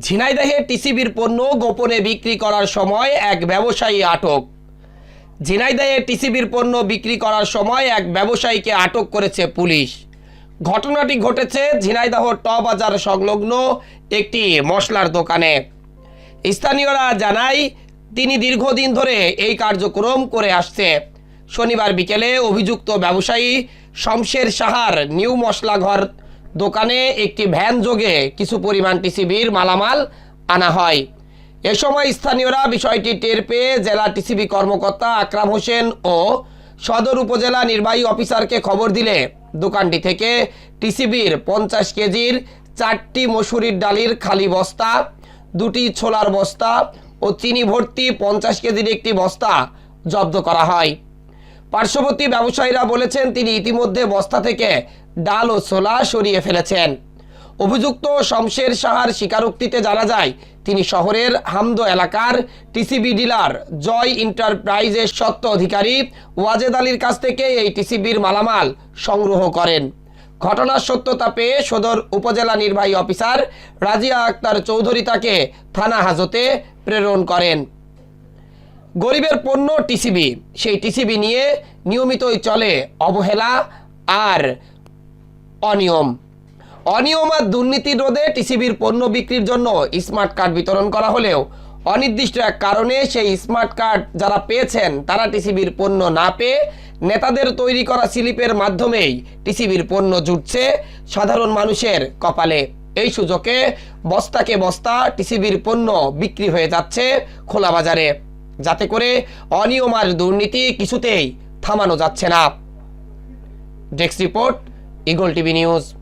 ঝিনাইদহে টিসিবির পণ্য গোপনে বিক্রি করার সময় এক ব্যবসায়ী আটক। ঝিনাইদহে টিসিবির পণ্য বিক্রি করার সময় এক ব্যবসায়ীকে আটক করেছে পুলিশ। ঘটনাটি ঘটেছে ঝিনাইদহ ট বাজার সংলগ্ন একটি মশলার দোকানে। স্থানীয়রা জানায় তিনি দীর্ঘদিন ধরে এই কার্যক্রম করে আসছে। শনিবার বিকেলে অভিযুক্ত ব্যবসায়ী শমশের সাহার নিউ মশলা ঘর দোকানে একটি ভ্যান যোগে কিছু পরিমাণ টিসিবির মালামাল আনা হয়। এ সময় স্থানীয়রা বিষয়টি টের পেয়ে জেলা টিসিবি কর্মকর্তা আকরাম হোসেন ও সদর উপজেলা নির্বাহী অফিসারকে খবর দিলে দোকানটি থেকে টিসিবির 50 কেজির 4টি মসুরির ডালের খালি বস্তা, 2টি ছোলার বস্তা ও চিনি ভর্তি 50 কেজির একটি বস্তা জব্দ করা হয়। পার্শ্ববর্তী ব্যবসায়ীরা বলেছেন তিনি ইতিমধ্যে বস্তা থেকে ডাল ও ছোলা সরিয়ে ফেলেছেন। অভিযুক্ত শমশের সাহার স্বীকারোক্তিতে জানা যায় তিনি শহরের হামদো এলাকার টিসিবি ডিলার জয় এন্টারপ্রাইজের স্বত্ব অধিকারী ওয়াজেদ আলীর কাছ থেকে এই টিসিবির মালামাল সংগ্রহ করেন। ঘটনার সত্যতা পেয়ে সদর উপজেলা নির্বাহী অফিসার রাজিয়া আক্তার চৌধুরী তাকে থানা হাজতে প্রেরণ করেন। গরিবের পণ্য টিসিবি, সেই টিসিবি নিয়ে নিয়মিতই চলে অবহেলা আর অনিয়ম আর দুর্নীতি রোধে টিসিবির পণ্য বিক্রির জন্য স্মার্ট কার্ড বিতরণ করা হলেও অনির্দিষ্ট এক কারণে সেই স্মার্ট কার্ড যারা পেয়েছেন তারা টিসিবির পণ্য না পেয়ে নেতাদের তৈরি করা স্লিপের মাধ্যমেই টিসিবির পণ্য জুটছে সাধারণ মানুষের কপালে। এই সুযোগে বস্তাকে বস্তা টিসিবির পণ্য বিক্রি হয়ে যাচ্ছে খোলা বাজারে, যাতে করে অনিয়ম আর দুর্নীতি কিছুতেই থামানো যাচ্ছে না। Desk report, eagle TV news.